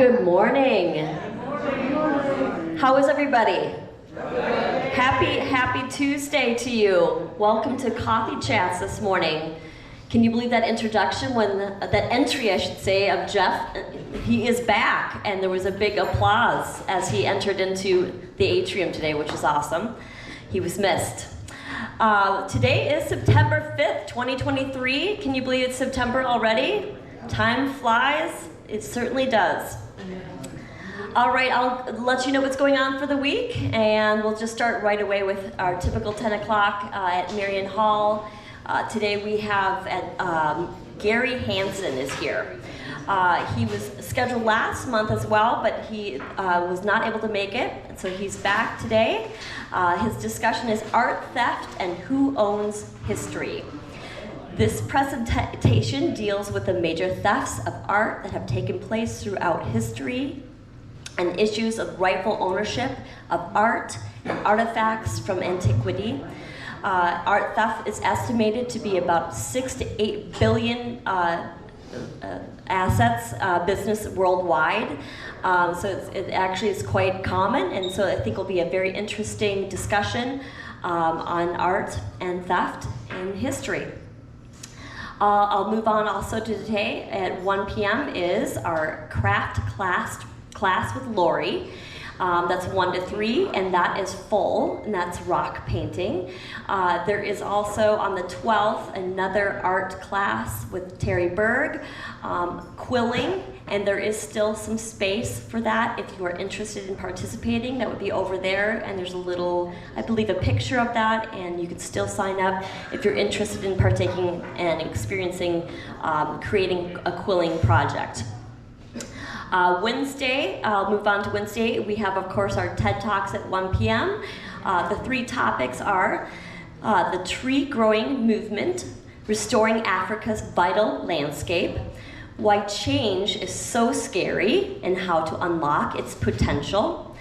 Good morning. How is everybody? Happy Tuesday to you. Welcome to Coffee Chats this morning. Can you believe that introduction, that entry I should say, of Jeff? He is back, and there was a big applause as he entered into the atrium today, which is awesome. He was missed. Today is September 5th, 2023. Can you believe it's September already? Time flies. It certainly does. All right, I'll let you know what's going on for the week, and we'll just start right away with our typical 10 o'clock at Marion Hall. Today we have Gary Hansen is here. He was scheduled last month as well, but he was not able to make it, and so he's back today. His discussion is art theft and who owns history. This presentation deals with the major thefts of art that have taken place throughout history and issues of rightful ownership of art and artifacts from antiquity. Art theft is estimated to be about 6 to 8 billion assets, business worldwide. So it actually is quite common, and so I think will be a very interesting discussion on art and theft in history. I'll move on also to today at 1 p.m. is our craft class with Lori. That's 1 to 3, and that is full, and that's rock painting. There is also on the 12th another art class with Terry Berg, quilling, and there is still some space for that if you are interested in participating. That would be over there, and there's a little, I believe, a picture of that, and you can still sign up if you're interested in partaking and experiencing creating a quilling project. Wednesday, I'll move on to Wednesday. We have, of course, our TED Talks at 1 p.m. The 3 topics are the tree growing movement, restoring Africa's vital landscape, why change is so scary and how to unlock its potential,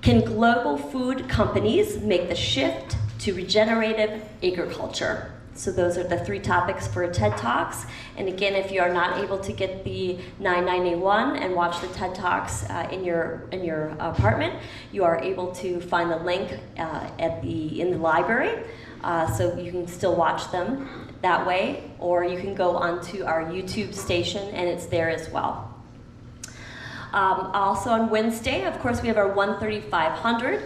can global food companies make the shift to regenerative agriculture? So those are the 3 topics for TED Talks. And again, if you are not able to get the 991 and watch the TED Talks in your apartment, you are able to find the link in the library, so you can still watch them that way, or you can go onto our YouTube station and it's there as well. Also on Wednesday, of course, we have our 1:3500.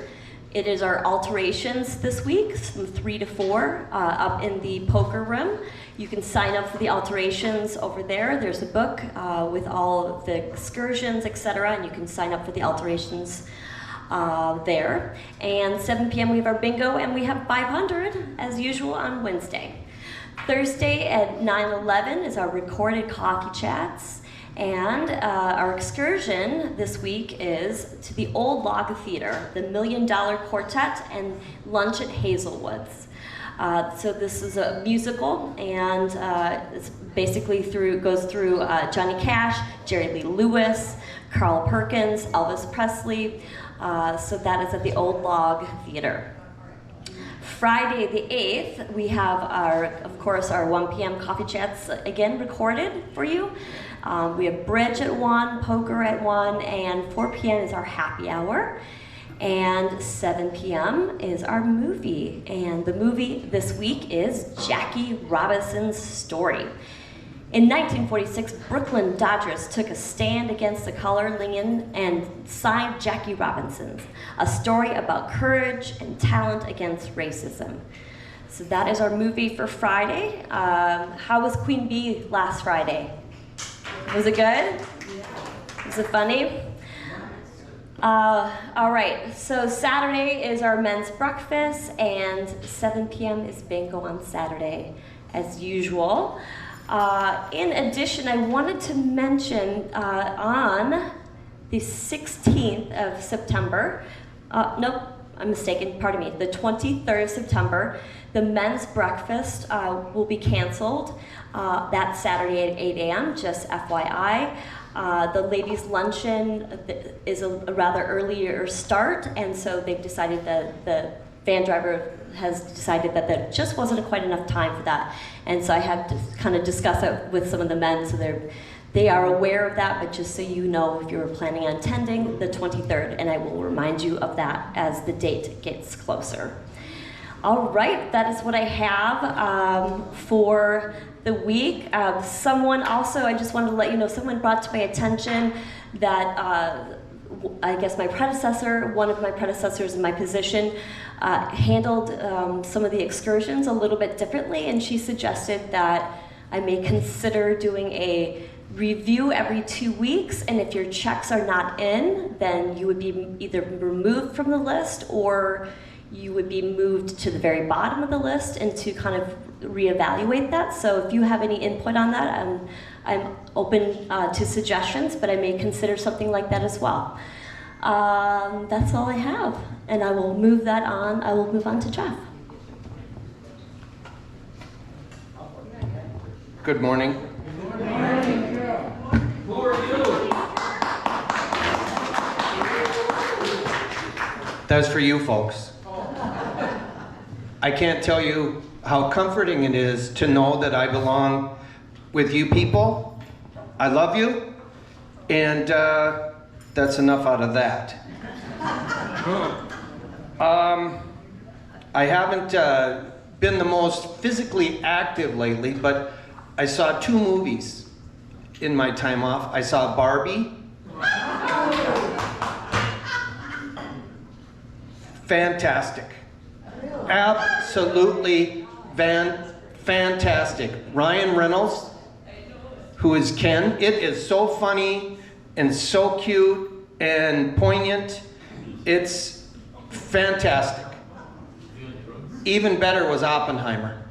It is our alterations this week, from 3 to 4, up in the poker room. You can sign up for the alterations over there. There's a book with all of the excursions, etc., and you can sign up for the alterations there. And 7 p.m. we have our bingo, and we have 500 as usual on Wednesday. Thursday at 9:11 is our recorded coffee chats. And our excursion this week is to the Old Log Theater, the $1 Million Quartet, and lunch at Hazelwood's. So this is a musical, and it's basically goes through Johnny Cash, Jerry Lee Lewis, Carl Perkins, Elvis Presley. So that is at the Old Log Theater. Friday the 8th, we have of course, our 1 p.m. coffee chats again recorded for you. We have bridge at 1, poker at 1, and 4 p.m. is our happy hour. And 7 p.m. is our movie. And the movie this week is Jackie Robinson's Story. In 1946, Brooklyn Dodgers took a stand against the color linen and signed Jackie Robinson, a story about courage and talent against racism. So that is our movie for Friday. How was Queen Bee last Friday? Was it good? Was it funny? All right, so Saturday is our men's breakfast, and 7 p.m. is bingo on Saturday, as usual. In addition, I wanted to mention on the 16th of September, nope, I'm mistaken, pardon me, the 23rd of September, the men's breakfast will be canceled that Saturday at 8 a.m., just FYI. The ladies' luncheon is a rather earlier start, and so they've decided that the van driver has decided that there just wasn't quite enough time for that. And so I had to kind of discuss it with some of the men, so They are aware of that, but just so you know, if you're planning on attending, the 23rd, and I will remind you of that as the date gets closer. All right, that is what I have for the week. Someone also, I just wanted to let you know, someone brought to my attention that I guess my predecessor, one of my predecessors in my position, handled some of the excursions a little bit differently, and she suggested that I may consider doing a review every 2 weeks, and if your checks are not in, then you would be either removed from the list or you would be moved to the very bottom of the list, and to kind of reevaluate that. So if you have any input on that, I'm open to suggestions, but I may consider something like that as well. That's all I have, and I will move on to Jeff. Good morning. Good morning. Who are you? That's for you folks. I can't tell you how comforting it is to know that I belong with you people. I love you, and that's enough out of that. I haven't been the most physically active lately, but I saw 2 movies in my time off. I saw Barbie. Fantastic. Absolutely fantastic. Ryan Reynolds, who is Ken. It is so funny and so cute and poignant. It's fantastic. Even better was Oppenheimer.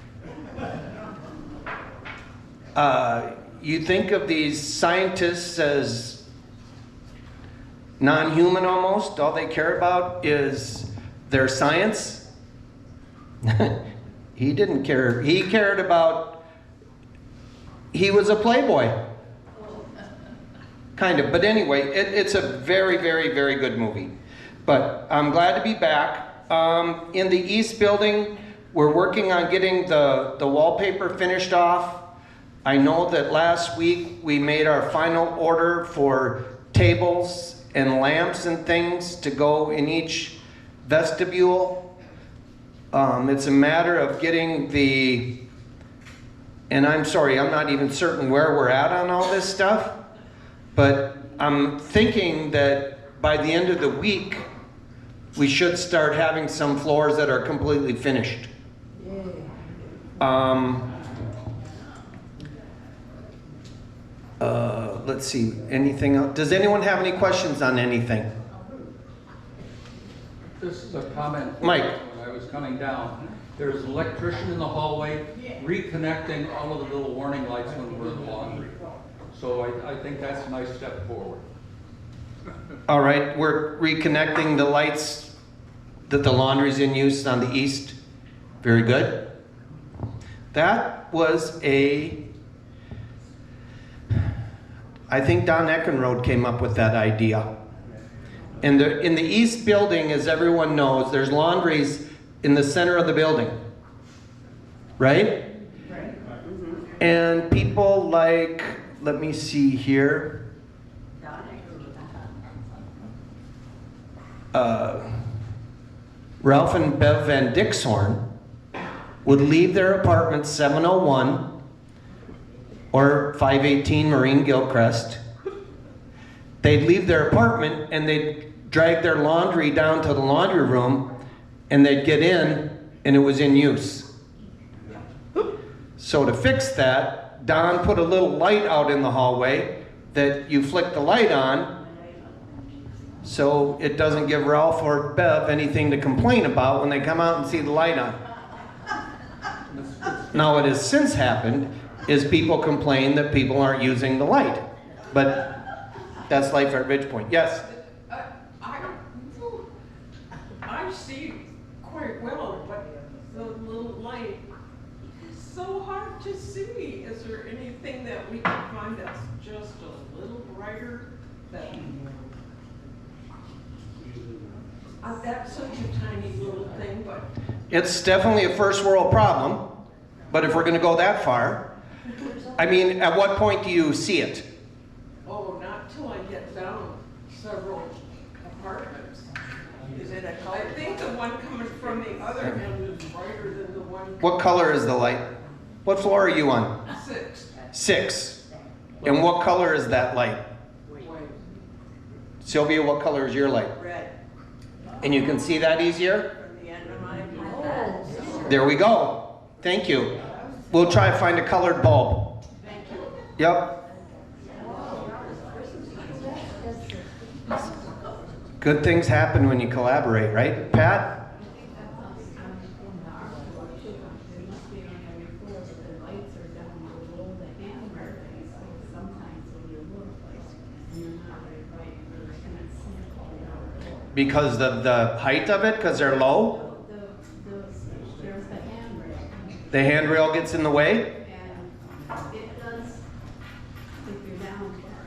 You think of these scientists as non-human almost. All they care about is their science. He didn't care. He cared about, he was a playboy. Kind of. But anyway, it's a very, very, very good movie. But I'm glad to be back. In the East Building, we're working on getting the wallpaper finished off. I know that last week we made our final order for tables and lamps and things to go in each vestibule. It's a matter of getting and I'm sorry, I'm not even certain where we're at on all this stuff, but I'm thinking that by the end of the week, we should start having some floors that are completely finished. Let's see, anything else? Does anyone have any questions on anything? This is a comment. Mike. When I was coming down, there's an electrician in the hallway reconnecting all of the little warning lights when we're in the laundry. So I think that's a nice step forward. All right, we're reconnecting the lights that the laundry's in use on the east. Very good. That was I think Don Eckenrode came up with that idea. In the East Building, as everyone knows, there's laundries in the center of the building, right? Right. And people like, let me see here. Ralph and Bev Van Dixhorn would leave their apartment 701 or 518 Marine Gilcrest. They'd leave their apartment and they'd drag their laundry down to the laundry room, and they'd get in and it was in use. So to fix that, Don put a little light out in the hallway that you flick the light on so it doesn't give Ralph or Bev anything to complain about when they come out and see the light on. Now what has since happened is people complain that people aren't using the light. But that's life at Ridgepoint. Yes? I see quite well, but the little light is so hard to see. Is there anything that we can find that's just a little brighter? That's such a tiny little thing, but... It's definitely a first world problem, but if we're going to go that far, I mean, at what point do you see it? it down several apartments. Is it a I color? think the one coming from the other end is brighter than the one. What color is the light? What floor are you on? 6. 6. And what color is that light? Wait. Sylvia, what color is your light? Red. And you can see that easier? From the end of my There we go. Thank you. We'll try to find a colored bulb. Thank you. Yep. Good things happen when you collaborate, right, Pat? Because of the height of it, because they're low? There's the handrail, The handrail gets in the way? and it does, if you're down far,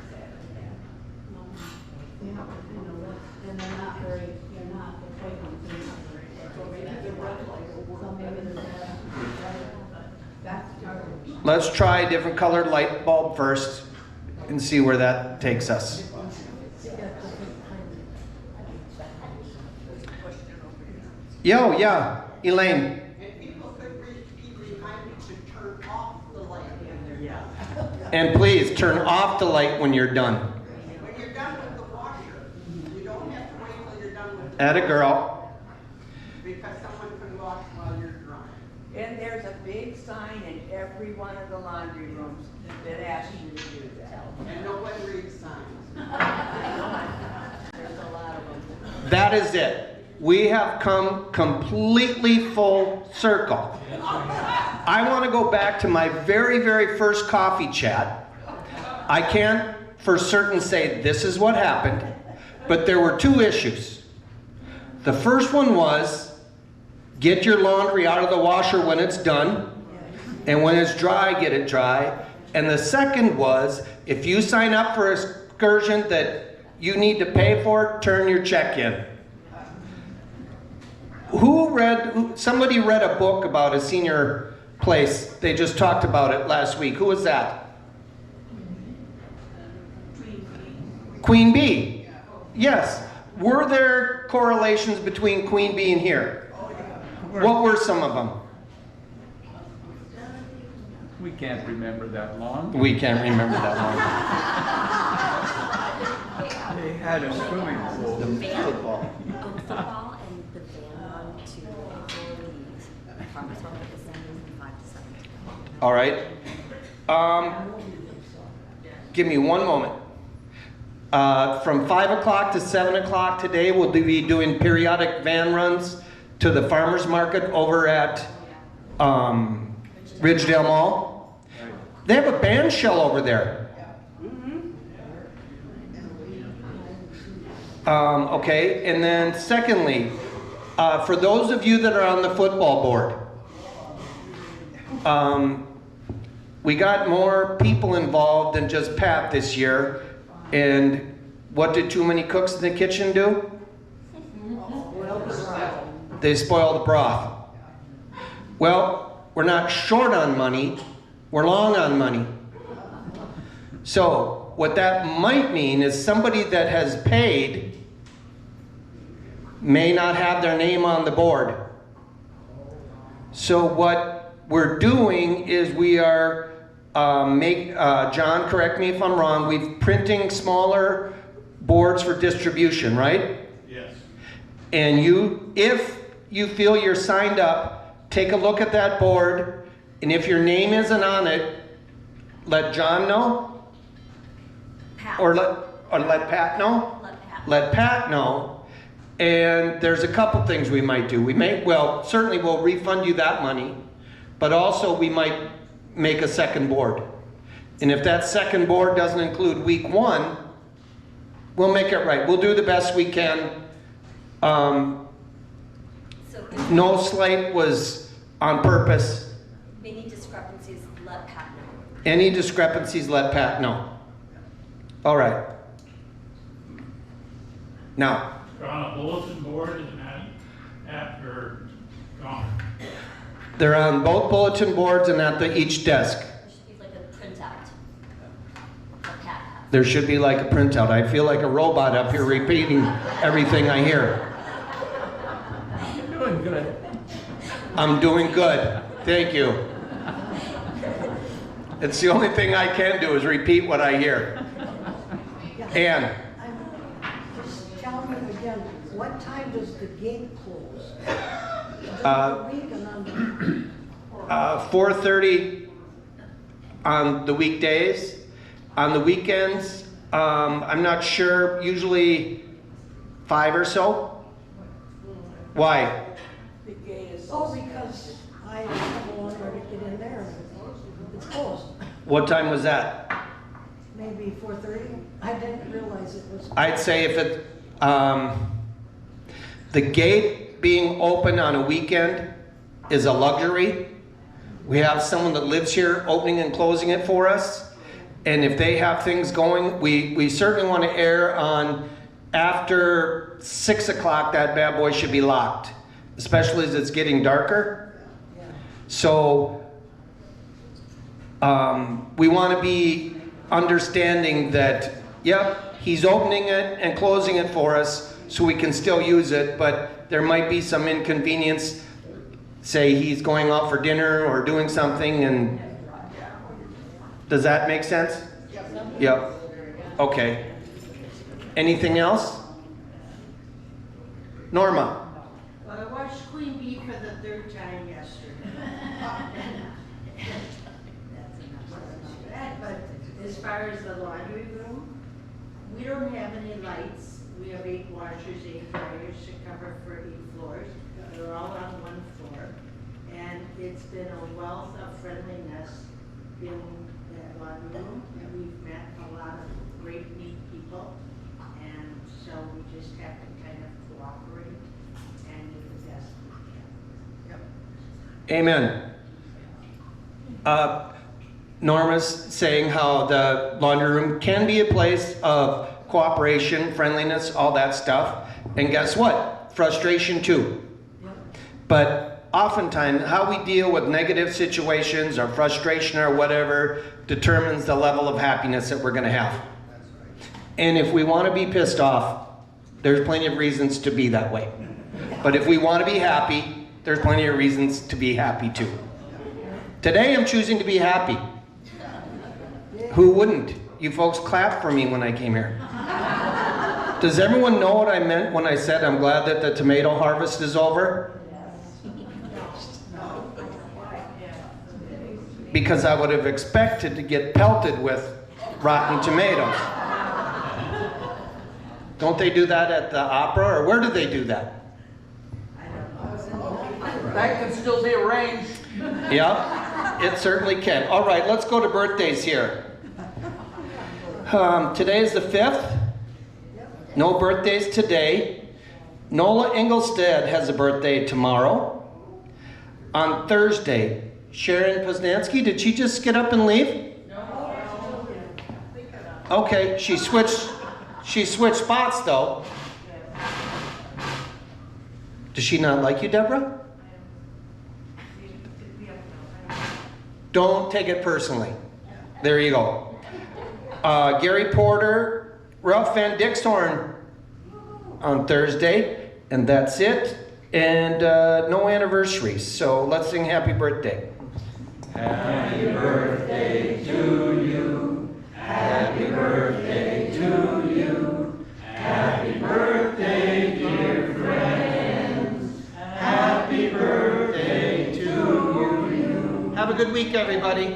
you have to kind of look, and they're not very, you're not, the pavements are not very. So maybe the red light will work. So maybe the red, but that's part of it. Let's try a different colored light bulb first and see where that takes us. Yo, yeah, Elaine. And people could be reminded to turn off the light in there. Yeah. And please turn off the light when you're done. When you're done with the washer, you don't have to wait till you're done with the. Atta girl. Because someone can wash while you're drying. And there's a big sign in every one of the laundry rooms that asks you to do that. And no one reads signs. There's a lot of them. That is it. We have come completely full circle. I want to go back to my very, very first coffee chat. I can't for certain say this is what happened, but there were 2 issues. The first one was get your laundry out of the washer when it's done, and when it's dry, get it dry. And the second was if you sign up for an excursion that you need to pay for, turn your check in. Somebody read a book about a senior place. They just talked about it last week. Who was that? Queen Bee. Yes. Were there correlations between Queen Bee and here? What were some of them? We can't remember that long. We can't remember that They had a swimming pool. long. Football. Football and the van run to the farmer's market is 5 to 7. All right. Give me one moment. From 5 o'clock to 7 o'clock today, we'll be doing periodic van runs to the farmer's market over at Ridgedale Mall. They have a band shell over there. Okay, and then secondly, for those of you that are on the football board, we got more people involved than just Pat this year. And what did too many cooks in the kitchen do? They spoiled the broth. Well, we're not short on money, we're long on money. So what that might mean is somebody that has paid may not have their name on the board. So what we're doing is we are John, correct me if I'm wrong, we're printing smaller boards for distribution, right? Yes. And if you feel you're signed up, take a look at that board, and if your name isn't on it, let John know, Pat. or let Pat know. Let Pat. Let Pat know. And there's a couple things we might do. Certainly we'll refund you that money, but also we might make a second board. And if that second board doesn't include week 1, we'll make it right. We'll do the best we can. No slight was on purpose. Any discrepancies, let Pat know. Any discrepancies, let Pat know. All right. Now, They're on a bulletin board and after gone. they're on both bulletin boards and at each desk. There should be like a printout that Pat has. There should be like a printout. I feel like a robot up here repeating everything I hear. You're doing good. I'm doing good. Thank you. It's the only thing I can do is repeat what I hear. Ann, Just tell me again, what time does the gate close? Week and on 4:30 on the weekdays. On the weekends, I'm not sure, usually 5 or so. Why? The gate is oh, because I have a longer to get in there. It's closed. What time was that? Maybe 4:30. I didn't realize it was. I'd say if it, the gate being open on a weekend is a luxury. We have someone that lives here opening and closing it for us. And if they have things going, we certainly want to err on after 6 o'clock, that bad boy should be locked, especially as it's getting darker. So we want to be understanding that, yep, he's opening it and closing it for us so we can still use it, but there might be some inconvenience. Say he's going out for dinner or doing something, and does that make sense? Yep. Okay. Anything else? Norma? Well, I watched Queen Bee for the 3rd time yesterday. But as far as the laundry room, we don't have any lights. We have 8 washers, 8 dryers to cover for 8 floors. They're all on 1 floor. And it's been a wealth of friendliness in that laundry room. And we've met a lot of great, neat people. And so we just have to kind of cooperate and do the best we can. Yep. Amen. Norma's saying how the laundry room can be a place of cooperation, friendliness, all that stuff. And guess what? Frustration too. But oftentimes, how we deal with negative situations or frustration or whatever determines the level of happiness that we're going to have. And if we want to be pissed off, there's plenty of reasons to be that way. But if we want to be happy, there's plenty of reasons to be happy too. Today I'm choosing to be happy. Who wouldn't? You folks clapped for me when I came here. Does everyone know what I meant when I said I'm glad that the tomato harvest is over? Because I would have expected to get pelted with rotten tomatoes. Don't they do that at the opera, or where do they do that? That can still be arranged. Yeah, it certainly can. All right, let's go to birthdays here. Today is the 5th. No birthdays today. Nola Engelstead has a birthday tomorrow. On Thursday, Sharon Poznansky, did she just get up and leave? No. Okay, she switched spots though. Does she not like you, Deborah? Don't take it personally. There you go. Gary Porter, Ralph Van Dixhorn on Thursday, and that's it. And no anniversaries, so let's sing happy birthday. Happy birthday to you. Happy birthday to you. Happy birthday, dear friends. Happy birthday to you. Have a good week, everybody.